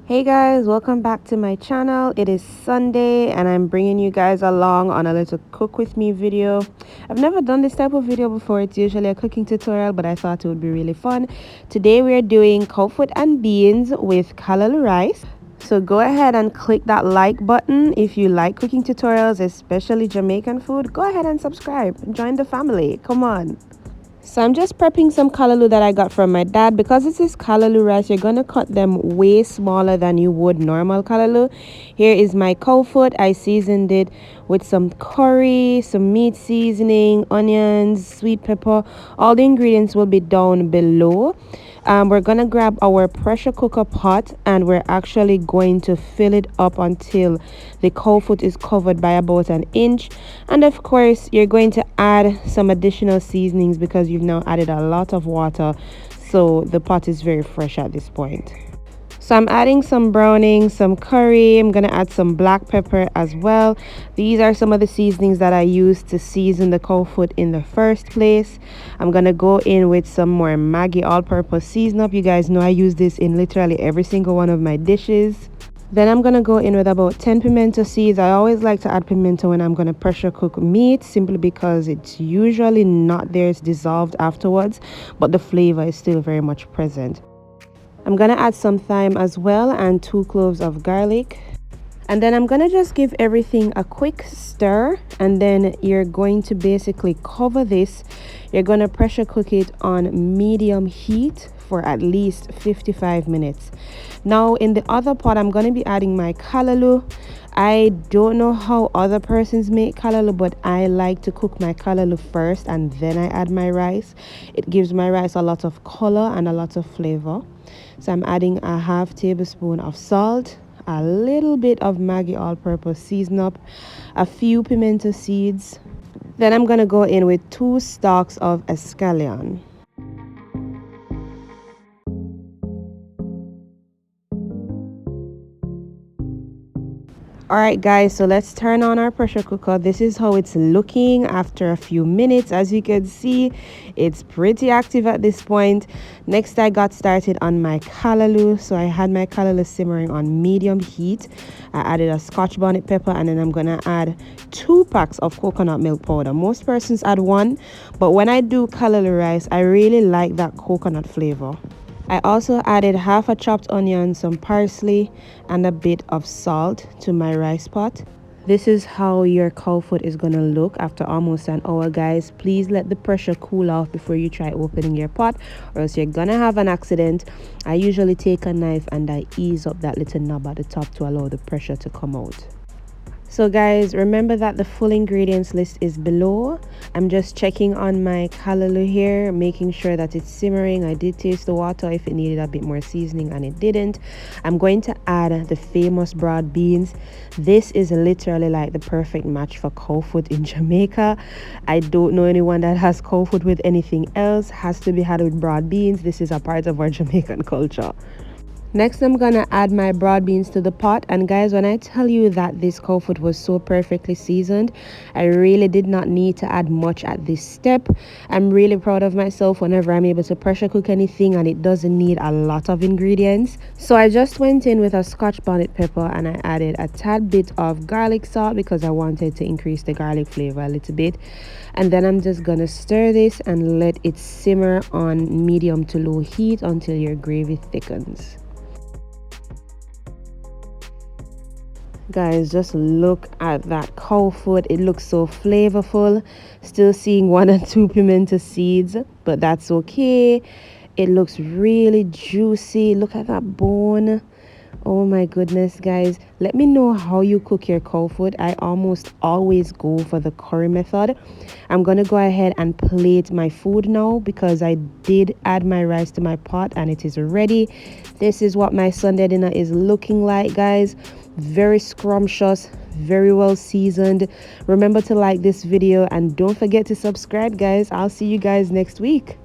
Hey guys, welcome back to my channel. It is Sunday and I'm bringing you guys along on a little cook with me video. I've never done this type of video before. It's usually a cooking tutorial, but I thought it would be really fun. Today we are doing cold foot and beans with Callaloo rice. So go ahead and click that like button if you like cooking tutorials, especially Jamaican food. Go ahead and subscribe. Join the family. Come on. So I'm just prepping some callaloo that I got from my dad. Because this is callaloo rice, you're going to cut them way smaller than you would normal callaloo. Here is my cold foot. I seasoned it with some curry, some meat seasoning, onions, sweet pepper. All the ingredients will be down below. We're going to grab our pressure cooker pot and we're actually going to fill it up until the cold foot is covered by about an inch. And of course, you're going to add some additional seasonings because you've now added a lot of water. So the pot is very fresh at this point. So I'm adding some browning, some curry. I'm going to add some black pepper as well. These are some of the seasonings that I used to season the cold foot in the first place. I'm going to go in with some more Maggie All Purpose season up. You guys know I use this in literally every single one of my dishes. Then I'm going to go in with about 10 pimento seeds. I always like to add pimento when I'm going to pressure cook meat simply because it's usually not there. It's dissolved afterwards, but the flavor is still very much present. I'm going to add some thyme as well and 2 cloves of garlic. And then I'm going to just give everything a quick stir. And then you're going to basically cover this. You're going to pressure cook it on medium heat for at least 55 minutes. Now in the other pot, I'm going to be adding my callaloo. I don't know how other persons make callaloo, but I like to cook my callaloo first and then I add my rice. It gives my rice a lot of color and a lot of flavor. So I'm adding a half tablespoon of salt, a little bit of Maggie All Purpose season up, a few pimento seeds. Then I'm going to go in with 2 stalks of Escallion. Alright guys, so let's turn on our pressure cooker. This is how it's looking after a few minutes. As you can see, it's pretty active at this point. Next, I got started on my callaloo. So I had my callaloo simmering on medium heat. I added a Scotch bonnet pepper and then I'm going to add 2 packs of coconut milk powder. Most persons add 1, but when I do callaloo rice, I really like that coconut flavor. I also added half a chopped onion, some parsley, and a bit of salt to my rice pot. This is how your cold foot is going to look after almost an hour, guys. Please let the pressure cool off before you try opening your pot, or else you're going to have an accident. I usually take a knife and I ease up that little knob at the top to allow the pressure to come out. So guys, remember that the full ingredients list is below. I'm just checking on my callaloo here, making sure that it's simmering. I did taste the water if it needed a bit more seasoning and it didn't. I'm going to add the famous broad beans. This is literally like the perfect match for cold foot in Jamaica. I don't know anyone that has cold foot with anything else. Has to be had with broad beans. This is a part of our Jamaican culture. Next, I'm gonna add my broad beans to the pot. And guys, when I tell you that this cold foot was so perfectly seasoned, I really did not need to add much at this step. I'm really proud of myself whenever I'm able to pressure cook anything and it doesn't need a lot of ingredients. So I just went in with a Scotch bonnet pepper and I added a tad bit of garlic salt because I wanted to increase the garlic flavor a little bit. And then I'm just gonna stir this and let it simmer on medium to low heat until your gravy thickens. Guys, just look at that cold foot. It looks so flavorful. Still seeing 1 or 2 pimento seeds, but that's okay. It looks really juicy. Look at that bone. Oh my goodness, guys. Let me know how you cook your cold foot. I almost always go for the curry method. I'm going to go ahead and plate my food now because I did add my rice to my pot and it is ready. This is what my Sunday dinner is looking like, guys. Very scrumptious, very well seasoned. Remember to like this video and don't forget to subscribe, guys. I'll see you guys next week.